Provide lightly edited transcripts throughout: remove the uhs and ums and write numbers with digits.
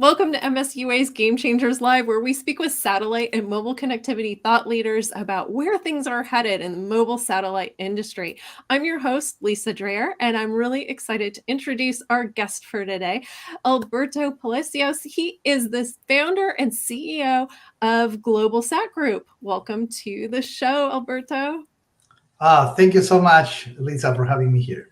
Welcome to MSUA's Game Changers Live, where we speak with satellite and mobile connectivity thought leaders about where things are headed in the mobile satellite industry. I'm your host, Lisa Dreher, and I'm really excited to introduce our guest for today, Alberto Palacios. He is the founder and CEO of Globalsat Group. Welcome to the show, Alberto. Thank you so much, Lisa, for having me here.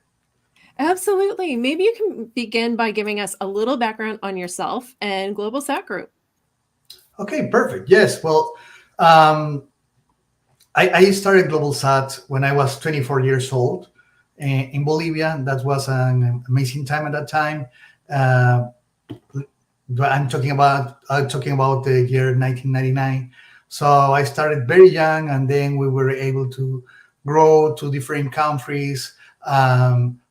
Absolutely. Maybe you can begin by giving us a little background on yourself and Globalsat Group. Okay, perfect. Yes, well, um, I started GlobalSat when I was 24 years old in Bolivia. That was an amazing time at that time. Uh, I'm talking about the year 1999. So I started very young, and then we were able to grow to different countries.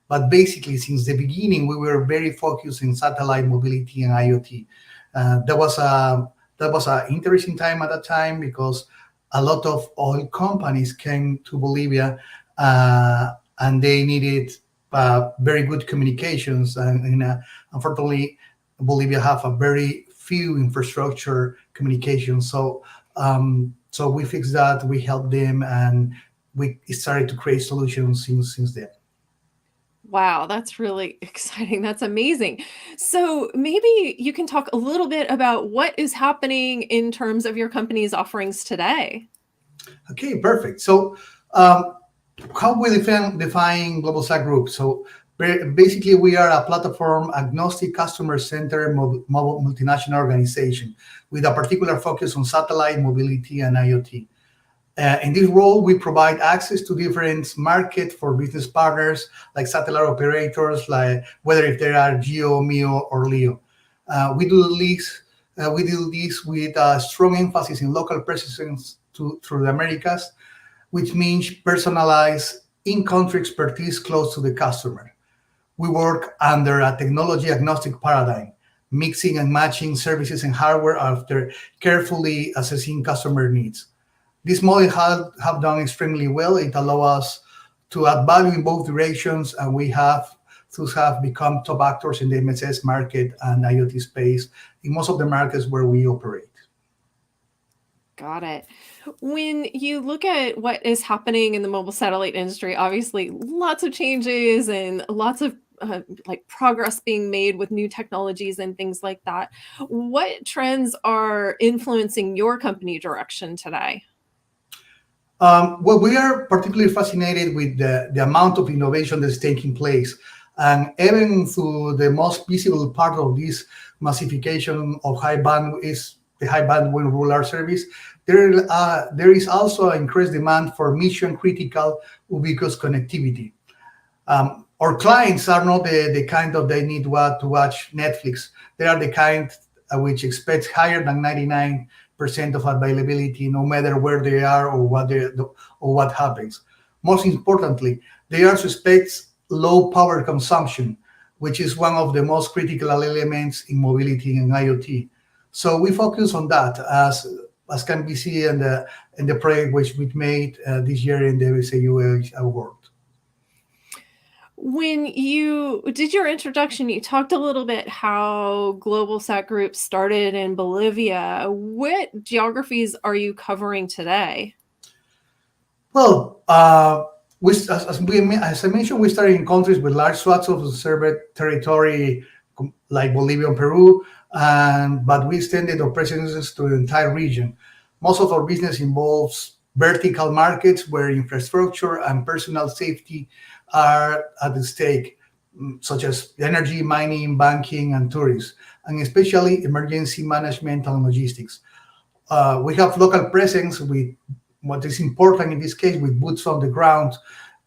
But basically, since the beginning, we were very focused in satellite mobility and IoT. That was an interesting time at that time because a lot of oil companies came to Bolivia, and they needed very good communications. And unfortunately, Bolivia have a very few infrastructure communications. So we fixed that. We helped them, and we started to create solutions since then. Wow, that's really exciting. That's amazing. So maybe you can talk a little bit about what is happening in terms of your company's offerings today. Okay, perfect. So um, how we define Globalsat Group? So basically, we are a platform agnostic, customer-centered mobile multinational organization with a particular focus on satellite mobility and IoT. In this role, we provide access to different markets for business partners like satellite operators, like whether if they are GEO, MEO, or LEO. We do this with a strong emphasis in local presence through the Americas, which means personalized in-country expertise close to the customer. We work under a technology agnostic paradigm, mixing and matching services and hardware after carefully assessing customer needs. This model have done extremely well. It allows us to add value in both directions, and we have thus have become top actors in the MSS market and IoT space in most of the markets where we operate. Got it. When you look at what is happening in the mobile satellite industry, obviously lots of changes and lots of like progress being made with new technologies and things like that. What trends are influencing your company direction today? Well, we are particularly fascinated with the amount of innovation that's taking place. And even through the most visible part of this massification of high bandwidth is the high bandwidth rural service, there is also increased demand for mission critical ubiquitous connectivity. Our clients are not the kind of they need what to watch Netflix. They are the kind which expects higher than 99% of availability, no matter where they are or what happens. Most importantly, they are suspects low power consumption, which is one of the most critical elements in mobility and IoT. So we focus on that as can be seen in the project which we made this year in the MSUA award. When you did your introduction, you talked a little bit how Globalsat Group started in Bolivia. What geographies are you covering today? Well, as I mentioned, we started in countries with large swaths of served territory, like Bolivia and Peru, but we extended our presences to the entire region. Most of our business involves vertical markets where infrastructure and personal safety are at the stake, such as energy, mining, banking, and tourism, and especially emergency management and logistics. We have local presence with what is important in this case with boots on the ground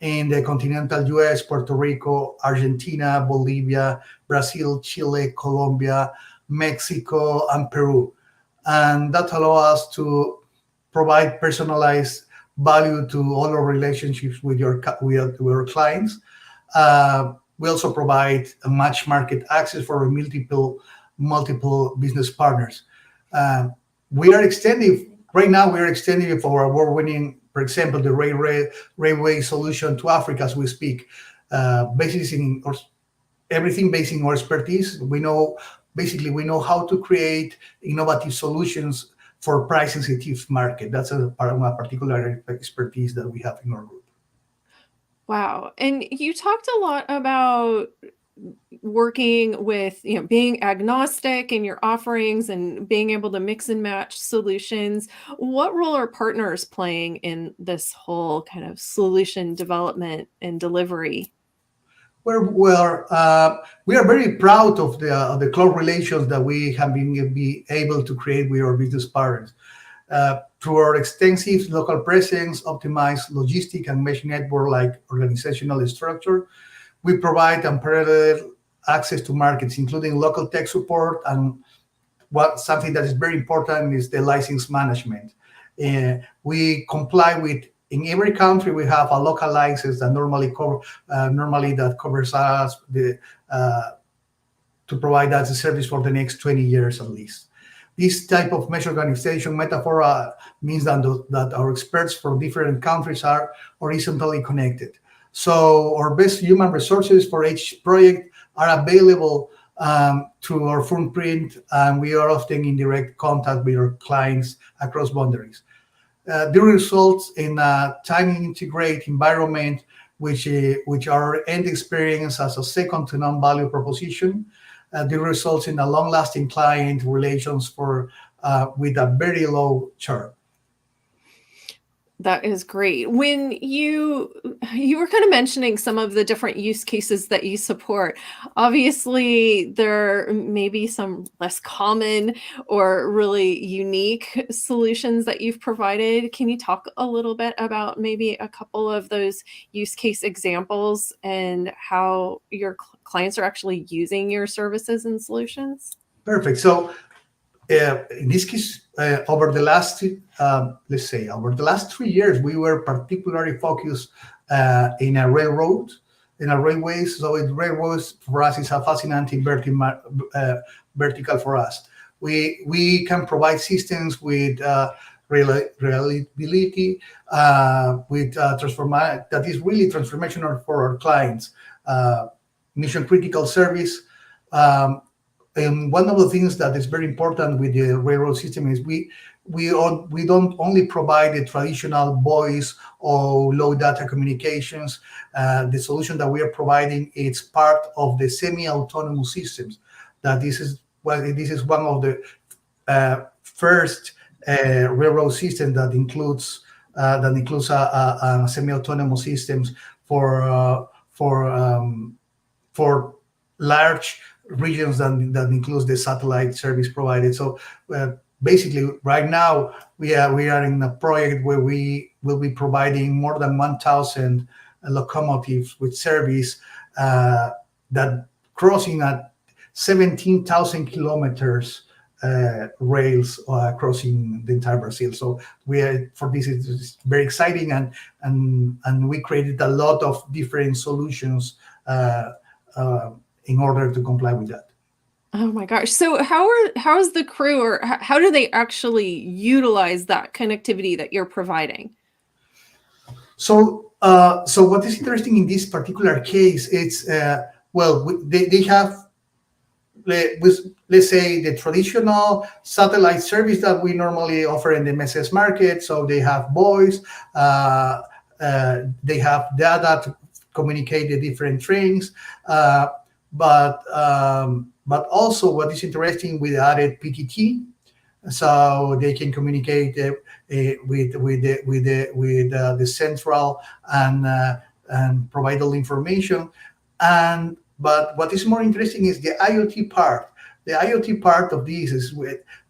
in the continental US, Puerto Rico, Argentina, Bolivia, Brazil, Chile, Colombia, Mexico, and Peru. And that allows us to provide personalized value to all our relationships with our clients. We also provide a match market access for multiple business partners. Uh, we are extending right now. We are extending for award-winning, for example, the railway solution to Africa as we speak. Basis in or everything based in our expertise. We know basically we know how to create innovative solutions for price sensitive market. That's a particular expertise that we have in our group. Wow. And you talked a lot about working with, being agnostic in your offerings and being able to mix and match solutions. What role are partners playing in this whole kind of solution development and delivery? We are very proud of the close relations that we have been be able to create with our business partners. Through our extensive local presence, optimized logistic and mesh network like organizational structure, we provide unparalleled access to markets, including local tech support, and what something that is very important is the license management. We comply with in every country we have a local license that normally that covers us to provide us a service for the next 20 years at least. This type of mesh organization metaphor means that our experts from different countries are horizontally connected. So our best human resources for each project are available through our footprint, and we are often in direct contact with our clients across boundaries. The results in a time integrate environment, which our end experience as a second to none value proposition. The results in a long-lasting client relations with a very low churn. That is great. When you were kind of mentioning some of the different use cases that you support. Obviously, there may be some less common or really unique solutions that you've provided. Can you talk a little bit about maybe a couple of those use case examples and how your clients are actually using your services and solutions? Perfect. So in this case, over the last, let's say, over the last 3 years, we were particularly focused in a railroad, in a railways. So railways for us is a fascinating vertical for us. We can provide systems with reliability, with that is really transformational for our clients. Mission critical service. And one of the things that is very important with the railroad system is we don't only provide the traditional voice or low data communications. The solution that we are providing is part of the semi-autonomous systems. This is one of the first railroad systems that includes semi-autonomous systems for large regions that includes the satellite service provided. So basically, right now we are in a project where we will be providing more than 1,000 locomotives with service that crossing at 17,000 kilometers rails crossing the entire Brazil. So this is very exciting, and we created a lot of different solutions in order to comply with that. Oh my gosh. So how is the crew, or how do they actually utilize that connectivity that you're providing? So what is interesting in this particular case, it's they have, let's say, the traditional satellite service that we normally offer in the MSS market. So they have voice, they have data to communicate the different trains. But also what is interesting, we added PTT, so they can communicate with the central and provide all information. But what is more interesting is the IoT part. The IoT part of this is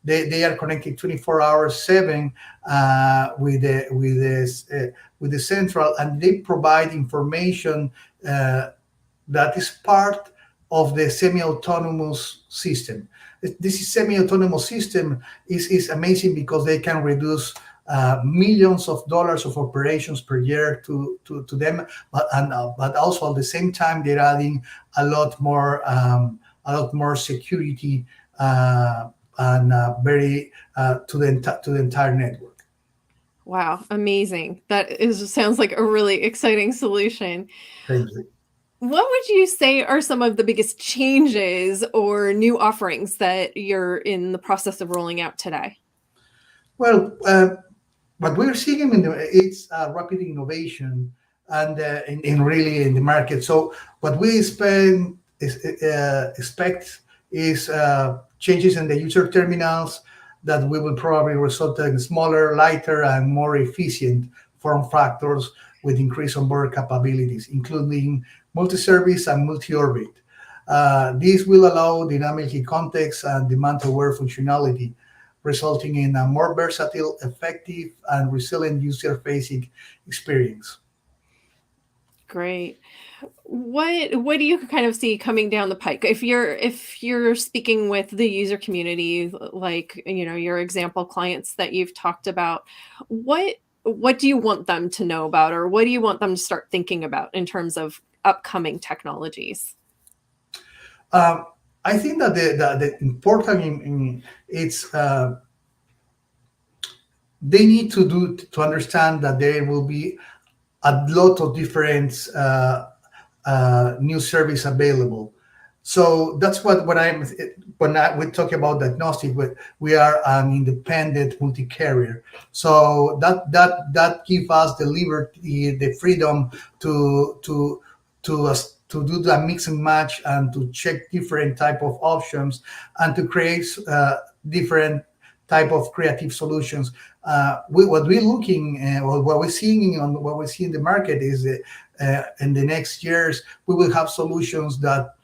they are connected 24 hours 7 with the central, and they provide information that is part of the semi-autonomous system. This semi-autonomous system is amazing because they can reduce millions of dollars of operations per year to them, but also at the same time they're adding a lot more security and very to the entire network. Wow, amazing. Sounds like a really exciting solution. Thank you. What would you say are some of the biggest changes or new offerings that you're in the process of rolling out today? Well, what we're seeing in it's rapid innovation and in really in the market. So what we expect is changes in the user terminals that we will probably result in smaller, lighter, and more efficient form factors with increased onboard capabilities, including multi-service and multi-orbit. This will allow dynamic context and demand-aware functionality, resulting in a more versatile, effective, and resilient user-facing experience. Great. What do you kind of see coming down the pike? If you're speaking with the user community, like, your example clients that you've talked about, what what do you want them to know about, or what do you want them to start thinking about in terms of upcoming technologies? Um, I think that the important it's they need to understand that there will be a lot of different new service available. So that's what I'm when we talk about diagnostic. We are an independent multi-carrier, so that gives us the liberty, the freedom to do the mix and match and to check different type of options and to create different type of creative solutions. What we're looking or what we're seeing on what we see in the market is that in the next years we will have solutions that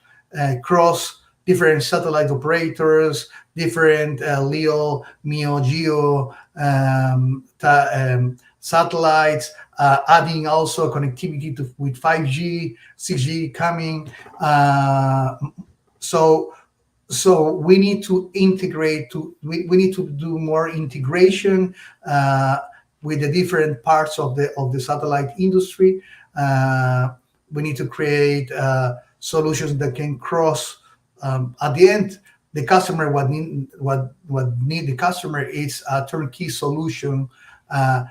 cross different satellite operators, different LEO, MEO, GEO satellites, adding also connectivity with 5G, 6G coming. So we need to integrate we need to do more integration with the different parts of the satellite industry. We need to create solutions that can cross. At the end, the customer what need the customer is a turnkey solution,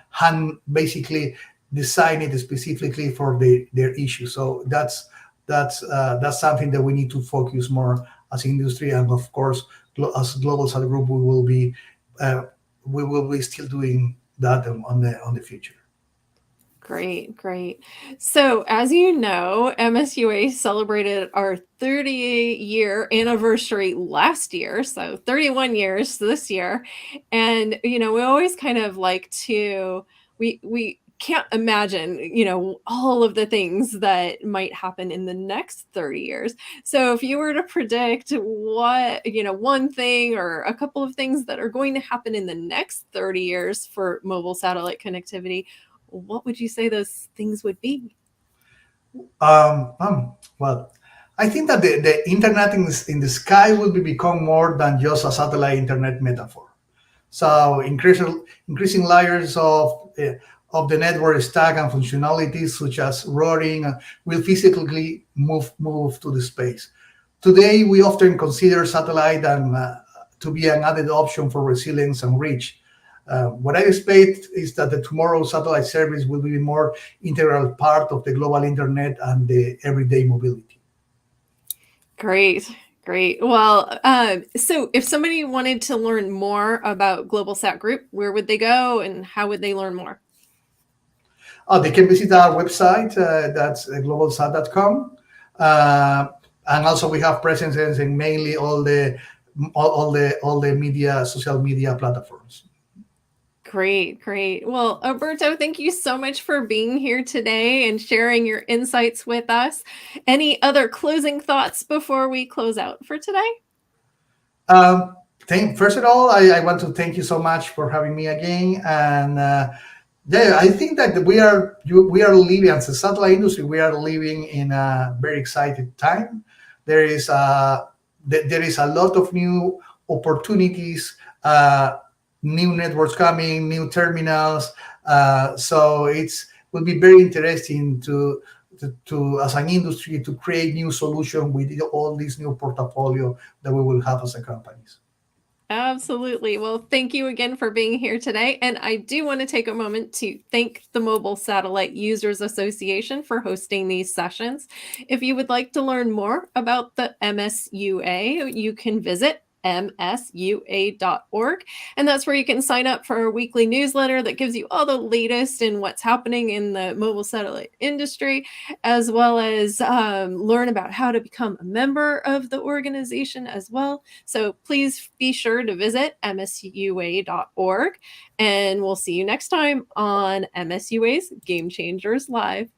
hand basically design it specifically for their issue. So that's something that we need to focus more as industry, and of course, as Globalsat Group, we will be still doing that on the future. Great, great. So, as you know, MSUA celebrated our 30-year anniversary last year, so 31 years this year. And, we always kind of like to we can't imagine, all of the things that might happen in the next 30 years. So, if you were to predict what, one thing or a couple of things that are going to happen in the next 30 years for mobile satellite connectivity, what would you say those things would be? Well, I think that the internet in the sky will become more than just a satellite internet metaphor. So increasing layers of the network stack and functionalities such as routing will physically move to the space. Today, we often consider satellite to be an added option for resilience and reach. What I expect is that the tomorrow satellite service will be more integral part of the global internet and the everyday mobility. Great, great. Well, so if somebody wanted to learn more about Globalsat Group, where would they go and how would they learn more? They can visit our website, that's globalsat.com. And also we have presences in mainly all the media, social media platforms. Great, great. Well, Alberto, thank you so much for being here today and sharing your insights with us. Any other closing thoughts before we close out for today? First of all, I want to thank you so much for having me again. And yeah, I think that we are living as a satellite industry. We are living in a very exciting time. There is a lot of new opportunities, new networks coming, new terminals. So it's will be very interesting to as an industry to create new solutions with all this new portfolio that we will have as a companies. Absolutely. Well, thank you again for being here today. And I do want to take a moment to thank the Mobile Satellite Users Association for hosting these sessions. If you would like to learn more about the MSUA, you can visit msua.org. And that's where you can sign up for a weekly newsletter that gives you all the latest in what's happening in the mobile satellite industry, as well as learn about how to become a member of the organization as well. So please be sure to visit msua.org, and we'll see you next time on MSUA's Game Changers Live.